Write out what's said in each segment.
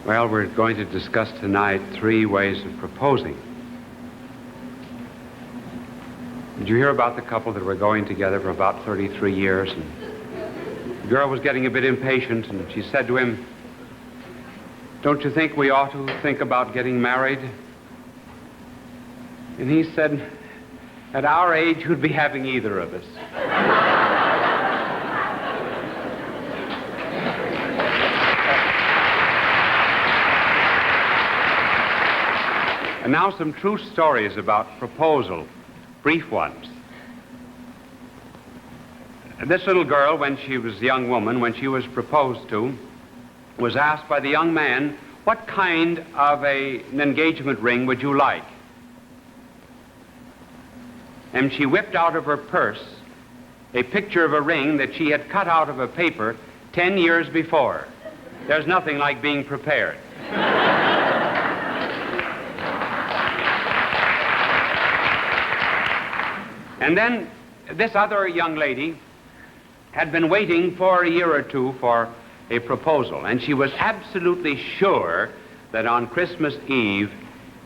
Well, we're going to discuss tonight 3 ways of proposing. Did you hear about the couple that were going together for about 33 years? And the girl was getting a bit impatient, and she said to him, "Don't you think we ought to think about getting married?" And he said, "At our age, who'd be having either of us?" And now some true stories about proposal, brief ones. This little girl, when she was a young woman, when she was proposed to, was asked by the young man, "What kind of an engagement ring would you like?" And she whipped out of her purse a picture of a ring that she had cut out of a paper 10 years before. There's nothing like being prepared. And then this other young lady had been waiting for a year or two for a proposal, and she was absolutely sure that on Christmas Eve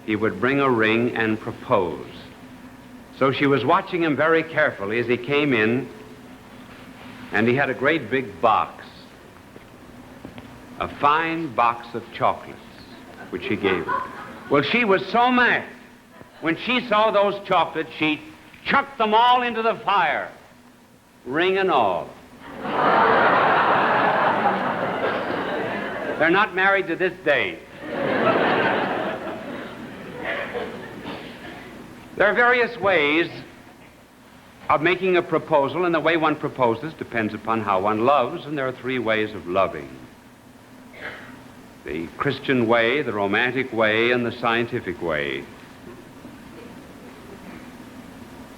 he would bring a ring and propose. So she was watching him very carefully as he came in, and he had a great big box, a fine box of chocolates, which he gave her. Well, she was so mad. When she saw those chocolates, she chucked them all into the fire, ring and all. They're not married to this day. There are various ways of making a proposal, and the way one proposes depends upon how one loves, and there are 3 ways of loving: the Christian way, the romantic way, and the scientific way.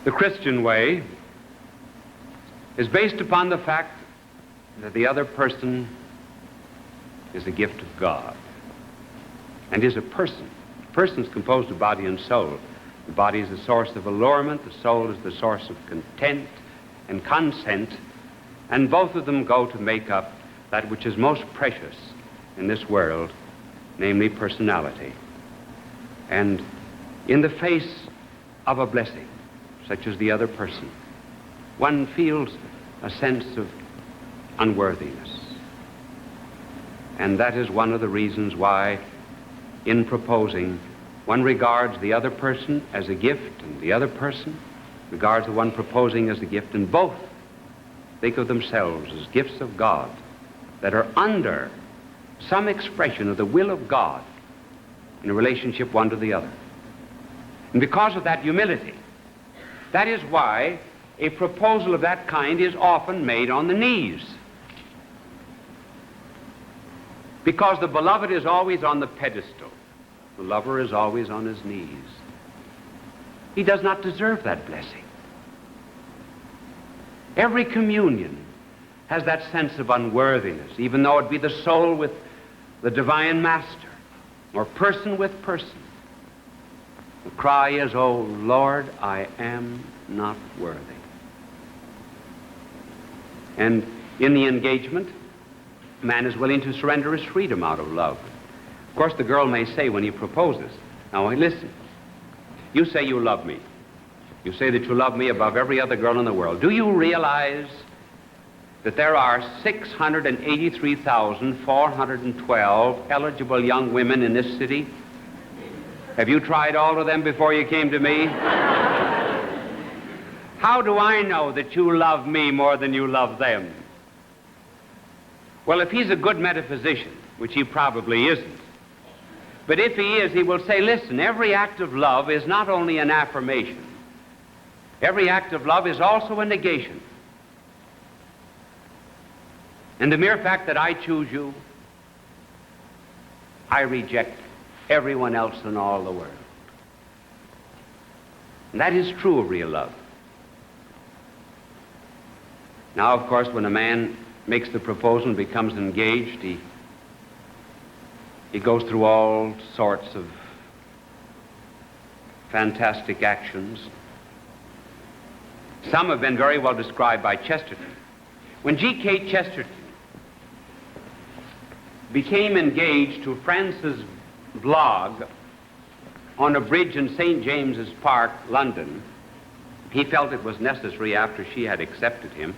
The Christian way is based upon the fact that the other person is a gift of God and is a person. A person is composed of body and soul. The body is the source of allurement, the soul is the source of content and consent, and both of them go to make up that which is most precious in this world, namely personality. And in the face of a blessing, such as the other person, one feels a sense of unworthiness. And that is one of the reasons why, in proposing, one regards the other person as a gift, and the other person regards the one proposing as a gift, and both think of themselves as gifts of God that are under some expression of the will of God in a relationship one to the other. And because of that humility, that is why a proposal of that kind is often made on the knees. Because the beloved is always on the pedestal. The lover is always on his knees. He does not deserve that blessing. Every communion has that sense of unworthiness, even though it be the soul with the divine master, or person with person. The cry is, "Oh Lord, I am not worthy." And in the engagement, a man is willing to surrender his freedom out of love. Of course, the girl may say when he proposes, "Now listen, you say you love me. You say that you love me above every other girl in the world. Do you realize that there are 683,412 eligible young women in this city? Have you tried all of them before you came to me? How do I know that you love me more than you love them?" Well, if he's a good metaphysician, which he probably isn't, but if he is, he will say, "Listen, every act of love is not only an affirmation. Every act of love is also a negation. And the mere fact that I choose you, I reject everyone else in all the world." And that is true of real love. Now, of course, when a man makes the proposal and becomes engaged, he goes through all sorts of fantastic actions. Some have been very well described by Chesterton. When G.K. Chesterton became engaged to Frances Blogg on a bridge in St. James's Park, London, he felt it was necessary, after she had accepted him,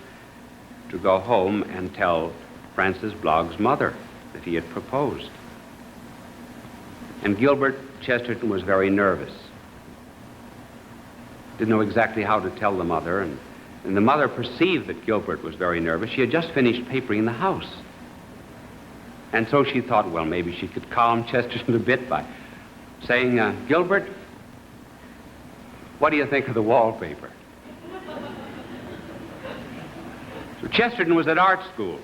to go home and tell Frances Blogg's mother that he had proposed. And Gilbert Chesterton was very nervous. Didn't know exactly how to tell the mother, and the mother perceived that Gilbert was very nervous. She had just finished papering the house. And so she thought, well, maybe she could calm Chesterton a bit by saying, Gilbert, what do you think of the wallpaper? So Chesterton was at art school.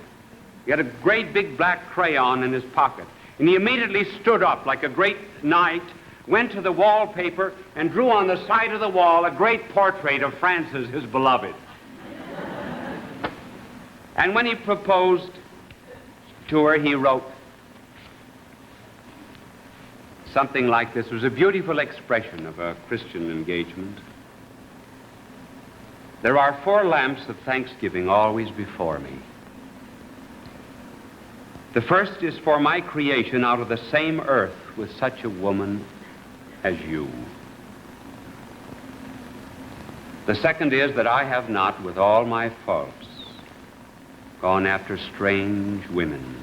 He had a great big black crayon in his pocket, and he immediately stood up like a great knight, went to the wallpaper, and drew on the side of the wall a great portrait of Frances, his beloved. And when he proposed to her, he wrote something like this. It was a beautiful expression of a Christian engagement. There are 4 lamps of thanksgiving always before me. The first is for my creation out of the same earth with such a woman as you. The second is that I have not, with all my faults, gone after strange women.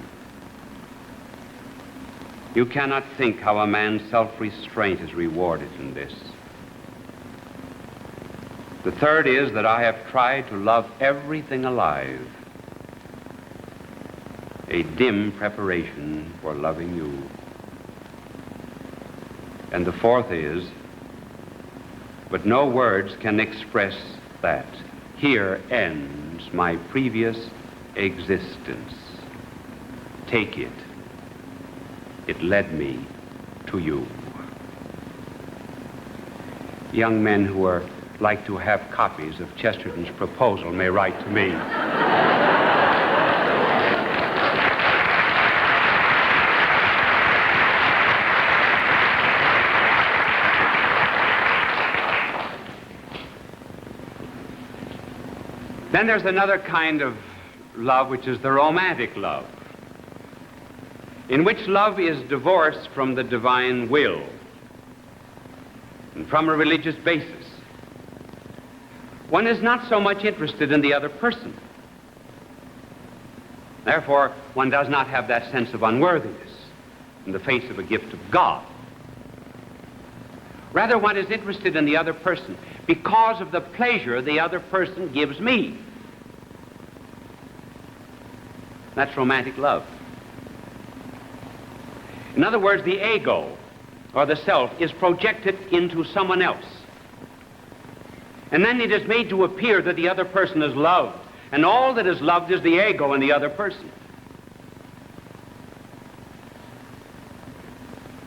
You cannot think how a man's self-restraint is rewarded in this. The third is that I have tried to love everything alive, a dim preparation for loving you. And the fourth is, but no words can express that. Here ends my previous existence. Take it. It led me to you. Young men who are like to have copies of Chesterton's proposal may write to me. Then there's another kind of love, which is the romantic love, in which love is divorced from the divine will and from a religious basis. One is not so much interested in the other person. Therefore, one does not have that sense of unworthiness in the face of a gift of God. Rather, one is interested in the other person because of the pleasure the other person gives me. That's romantic love. In other words, the ego, or the self, is projected into someone else. And then it is made to appear that the other person is loved, and all that is loved is the ego in the other person.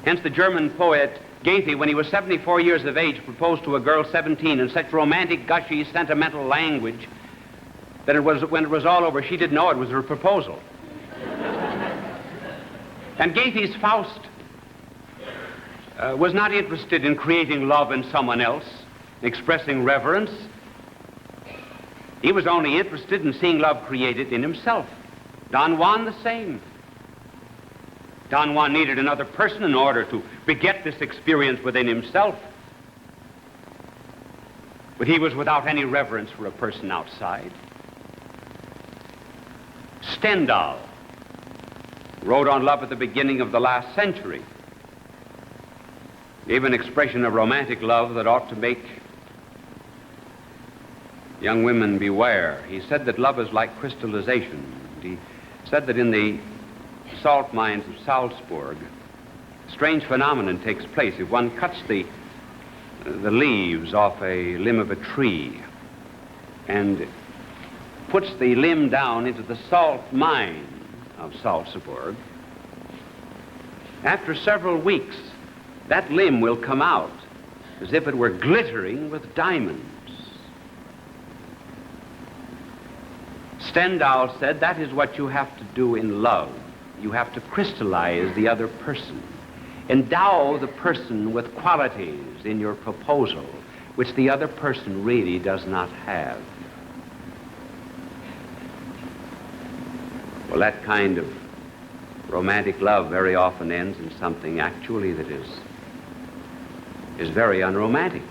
Hence the German poet Goethe, when he was 74 years of age, proposed to a girl 17 in such romantic, gushy, sentimental language that when it was all over, she didn't know it was her proposal. And Goethe's Faust was not interested in creating love in someone else, expressing reverence. He was only interested in seeing love created in himself. Don Juan the same. Don Juan needed another person in order to beget this experience within himself. But he was without any reverence for a person outside. Stendhal wrote on love at the beginning of the last century. Gave an expression of romantic love that ought to make young women beware. He said that love is like crystallization. He said that in the salt mines of Salzburg, a strange phenomenon takes place. If one cuts the leaves off a limb of a tree and puts the limb down into the salt mine of Salzburg, after several weeks, that limb will come out as if it were glittering with diamonds. Stendhal said that is what you have to do in love. You have to crystallize the other person. Endow the person with qualities in your proposal which the other person really does not have. Well, that kind of romantic love very often ends in something actually that is very unromantic.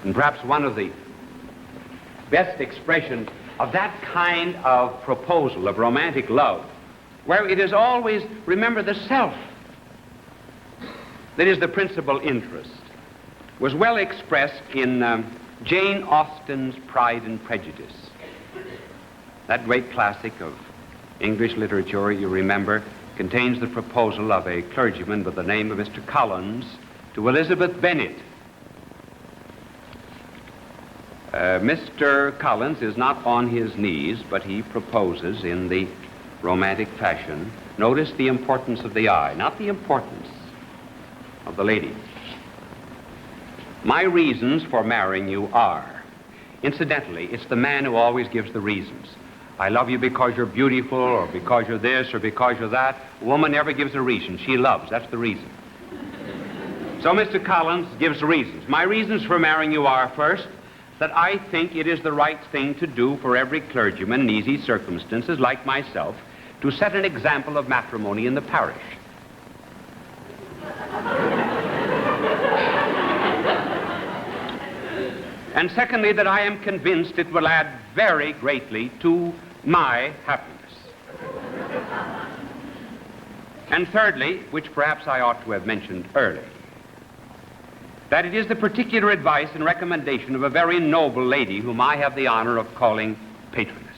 And perhaps one of the best expressions of that kind of proposal of romantic love, where it is always, remember, the self that is the principal interest, was well expressed in Jane Austen's Pride and Prejudice. That great classic of English literature, you remember, contains the proposal of a clergyman by the name of Mr. Collins to Elizabeth Bennet. Mr. Collins is not on his knees, but he proposes in the romantic fashion. Notice the importance of the I, not the importance of the lady. My reasons for marrying you are, incidentally, it's the man who always gives the reasons. I love you because you're beautiful, or because you're this, or because you're that. A woman never gives a reason. She loves. That's the reason. So Mr. Collins gives reasons. My reasons for marrying you are, first, that I think it is the right thing to do for every clergyman in easy circumstances, like myself, to set an example of matrimony in the parish. And secondly, that I am convinced it will add very greatly to my happiness. And thirdly, which perhaps I ought to have mentioned earlier, that it is the particular advice and recommendation of a very noble lady whom I have the honor of calling patroness.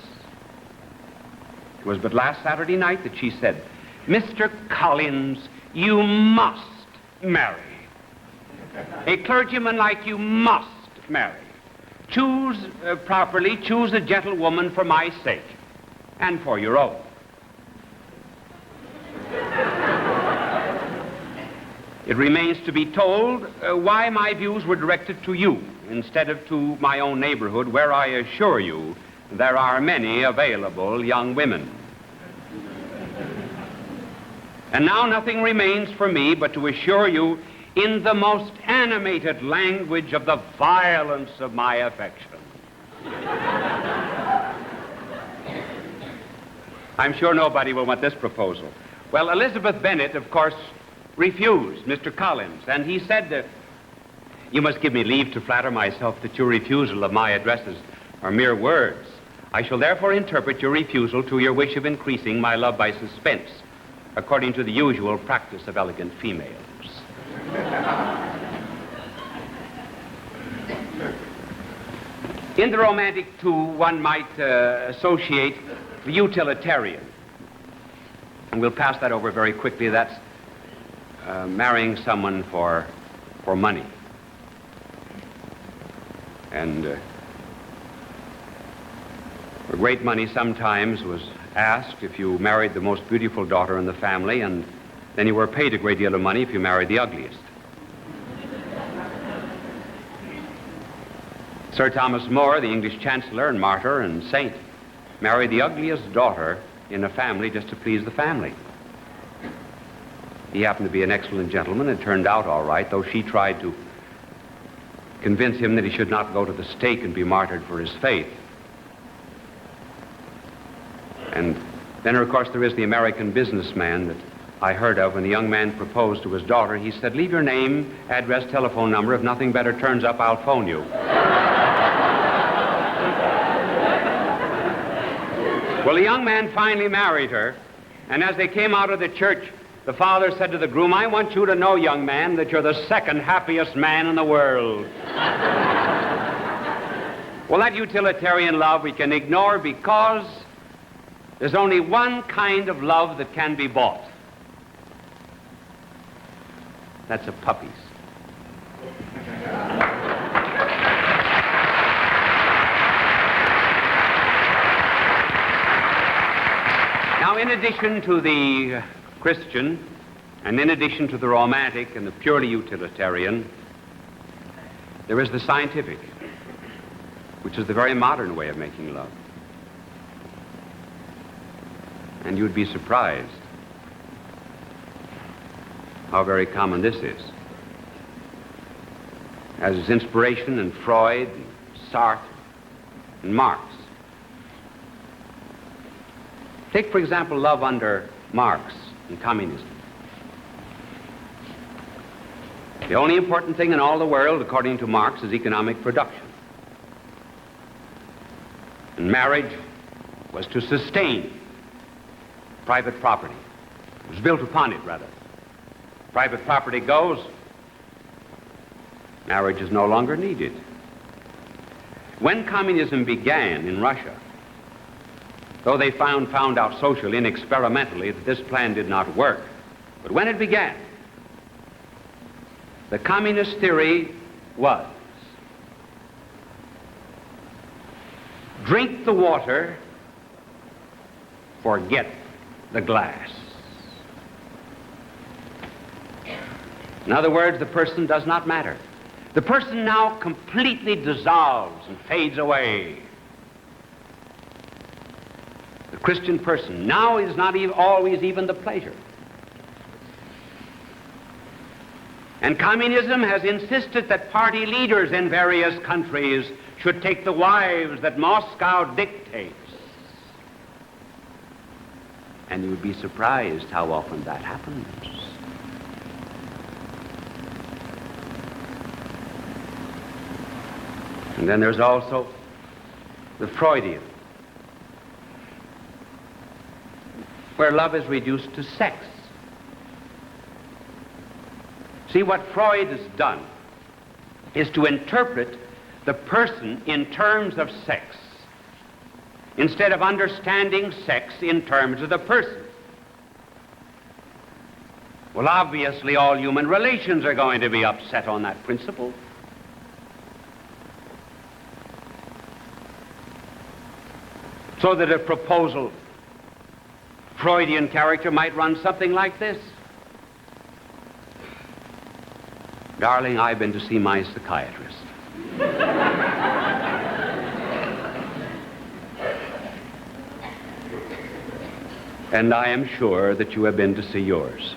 It was but last Saturday night that she said, "Mr. Collins, you must marry. A clergyman like you must marry. Choose properly, choose a gentlewoman for my sake and for your own." It remains to be told why my views were directed to you instead of to my own neighborhood, where I assure you there are many available young women. And now nothing remains for me but to assure you in the most animated language of the violence of my affection. I'm sure nobody will want this proposal. Well, Elizabeth Bennet, of course, refused Mr. Collins, and he said, "You must give me leave to flatter myself that your refusal of my addresses are mere words. I shall therefore interpret your refusal to your wish of increasing my love by suspense, according to the usual practice of elegant females." In the romantic, too, one might associate the utilitarian. And we'll pass that over very quickly. That's marrying someone for money. And for great money sometimes was asked if you married the most beautiful daughter in the family, and then you were paid a great deal of money if you married the ugliest. Sir Thomas More, the English chancellor and martyr and saint, married the ugliest daughter in a family just to please the family. He happened to be an excellent gentleman. It turned out all right, though she tried to convince him that he should not go to the stake and be martyred for his faith. And then, of course, there is the American businessman that I heard of. When the young man proposed to his daughter, he said, "Leave your name, address, telephone number. If nothing better turns up, I'll phone you." Well, the young man finally married her, and as they came out of the church, the father said to the groom, "I want you to know, young man, that you're the second happiest man in the world." Well, that utilitarian love we can ignore because there's only one kind of love that can be bought. That's a puppy's. Now, in addition to the Christian, and in addition to the romantic and the purely utilitarian, there is the scientific, which is the very modern way of making love. And you'd be surprised how very common this is. As is inspiration in Freud, and Sartre, and Marx. Take, for example, love under Marx and communism. The only important thing in all the world, according to Marx, is economic production. And marriage was to sustain private property. It was built upon it, rather. Private property goes, marriage is no longer needed. When communism began in Russia, though they found out socially and experimentally that this plan did not work, but when it began, the communist theory was, drink the water, forget the glass. In other words, the person does not matter. The person now completely dissolves and fades away. The Christian person now is not always even the pleasure. And communism has insisted that party leaders in various countries should take the wives that Moscow dictates. And you would be surprised how often that happens. And then there's also the Freudian, where love is reduced to sex. See, what Freud has done is to interpret the person in terms of sex instead of understanding sex in terms of the person. Well, obviously, all human relations are going to be upset on that principle. So that a proposal, Freudian character, might run something like this. Darling, I've been to see my psychiatrist. And I am sure that you have been to see yours.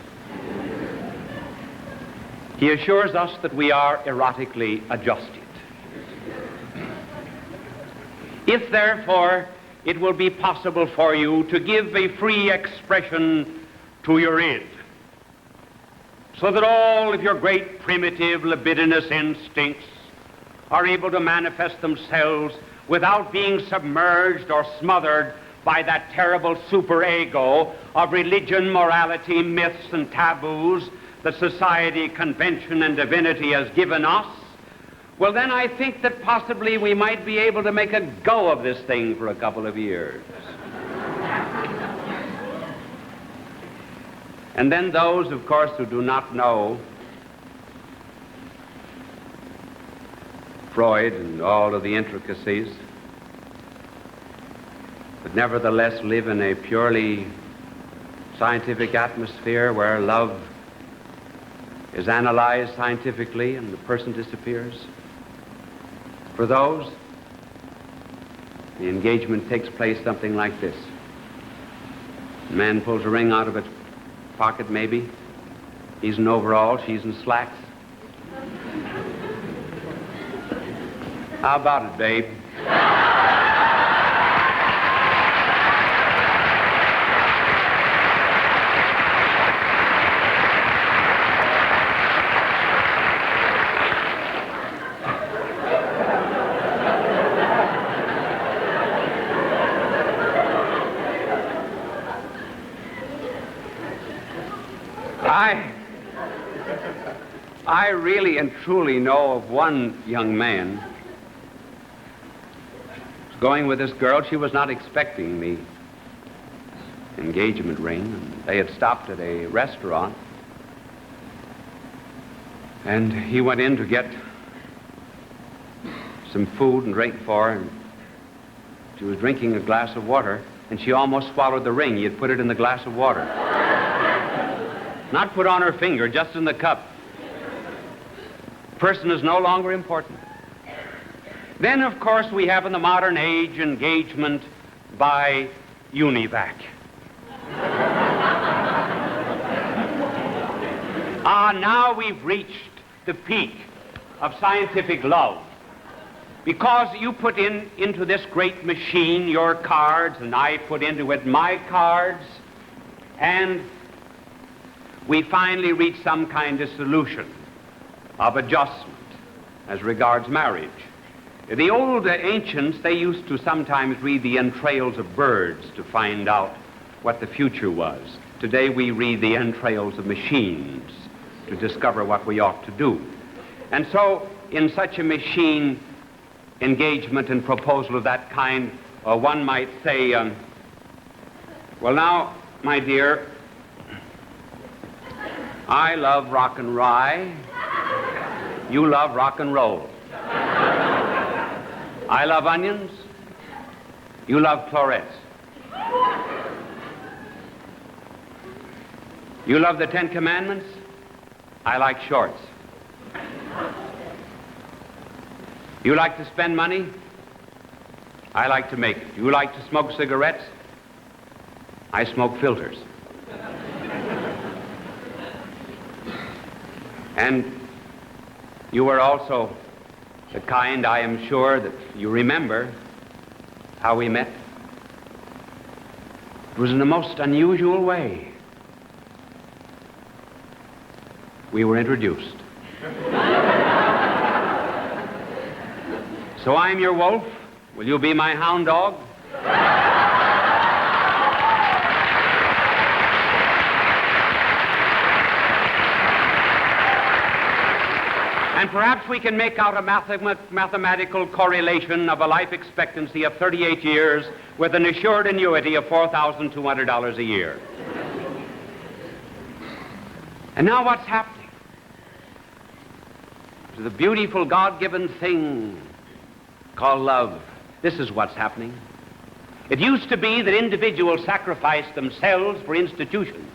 He assures us that we are erotically adjusted. If, therefore, it will be possible for you to give a free expression to your id, so that all of your great primitive libidinous instincts are able to manifest themselves without being submerged or smothered by that terrible superego of religion, morality, myths, and taboos that society, convention, and divinity has given us, well, then I think that possibly we might be able to make a go of this thing for a couple of years. And then those, of course, who do not know Freud and all of the intricacies, but nevertheless live in a purely scientific atmosphere where love is analyzed scientifically and the person disappears. For those, the engagement takes place something like this. The man pulls a ring out of his pocket, maybe. He's in overalls, she's in slacks. How about it, babe? I really and truly know of one young man going with this girl. She was not expecting the engagement ring. And they had stopped at a restaurant, and he went in to get some food and drink for her, and she was drinking a glass of water, and she almost swallowed the ring. He had put it in the glass of water. Not put on her finger, just in the cup. Person is no longer important. Then, of course, we have in the modern age engagement by univac. Now we've reached the peak of scientific love, Because you put into this great machine your cards, and I put into it my cards, and we finally reach some kind of solution of adjustment as regards marriage. The old ancients, they used to sometimes read the entrails of birds to find out what the future was. Today we read the entrails of machines to discover what we ought to do. And so in such a machine engagement and proposal of that kind, one might say, well now, my dear, I love rock and rye, you love rock and roll. I love onions, you love florets. You love the Ten Commandments, I like shorts. You like to spend money, I like to make it. You like to smoke cigarettes, I smoke filters. And you were also the kind, I am sure, that you remember how we met. It was in the most unusual way. We were introduced. So I'm your wolf. Will you be my hound dog? And perhaps we can make out a mathematical correlation of a life expectancy of 38 years with an assured annuity of $4,200 a year. And now what's happening? To the beautiful God-given thing called love. This is what's happening. It used to be that individuals sacrificed themselves for institutions.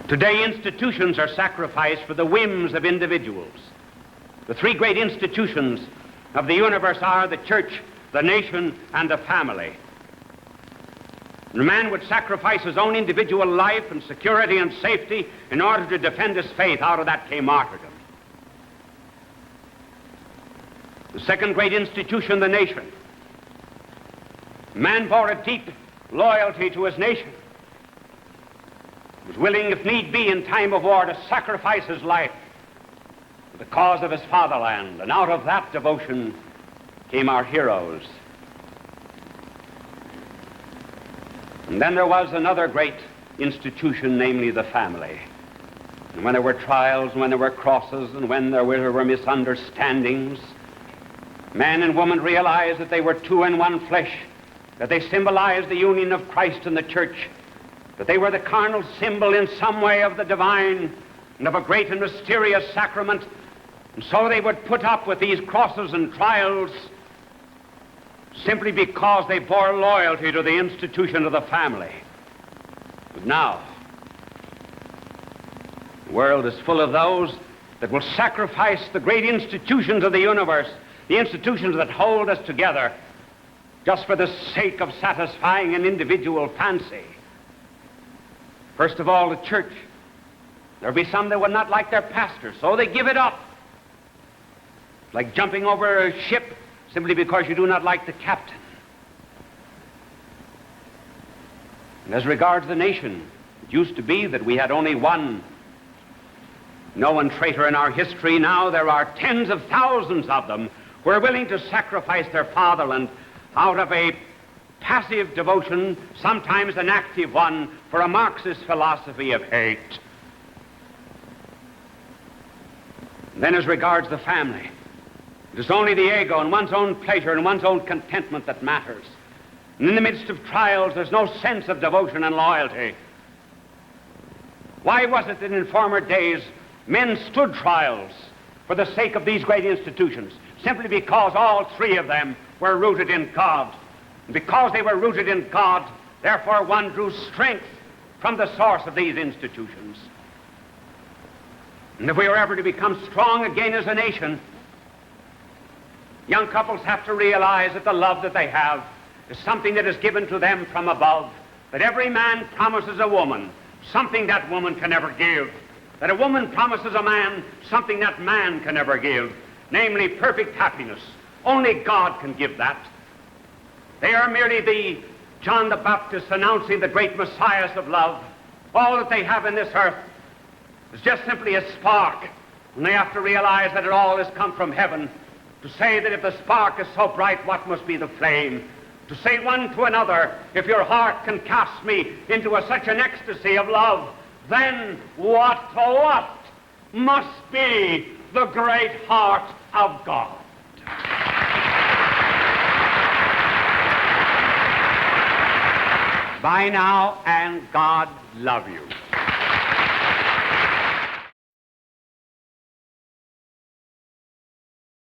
Today, institutions are sacrificed for the whims of individuals. The three great institutions of the universe are the church, the nation, and the family. And a man would sacrifice his own individual life and security and safety in order to defend his faith. Out of that came martyrdom. The second great institution, the nation. Man bore a deep loyalty to his nation. Was willing, if need be, in time of war, to sacrifice his life for the cause of his fatherland. And out of that devotion came our heroes. And then there was another great institution, namely the family. And when there were trials, and when there were crosses, and when there were misunderstandings, man and woman realized that they were two in one flesh, that they symbolized the union of Christ and the church, that they were the carnal symbol in some way of the divine and of a great and mysterious sacrament. And so they would put up with these crosses and trials simply because they bore loyalty to the institution of the family. But now, the world is full of those that will sacrifice the great institutions of the universe, the institutions that hold us together, just for the sake of satisfying an individual fancy. First of all, the church. There'll be some that would not like their pastor, so they give it up. It's like jumping over a ship simply because you do not like the captain. And as regards the nation, it used to be that we had only one known traitor in our history. Now there are tens of thousands of them who are willing to sacrifice their fatherland out of a passive devotion, sometimes an active one, for a Marxist philosophy of hate. And then as regards the family, it is only the ego and one's own pleasure and one's own contentment that matters. And in the midst of trials, there's no sense of devotion and loyalty. Why was it that in former days men stood trials for the sake of these great institutions? Simply because all three of them were rooted in God. And because they were rooted in God, therefore one drew strength from the source of these institutions. And if we are ever to become strong again as a nation, young couples have to realize that the love that they have is something that is given to them from above, that every man promises a woman something that woman can never give, that a woman promises a man something that man can never give, namely perfect happiness. Only God can give that. They are merely the John the Baptist announcing the great Messiahs of love. All that they have in this earth is just simply a spark, and they have to realize that it all has come from heaven. To say that if the spark is so bright, what must be the flame? To say one to another, if your heart can cast me into such an ecstasy of love, then what must be the great heart of God? Bye now, and God love you.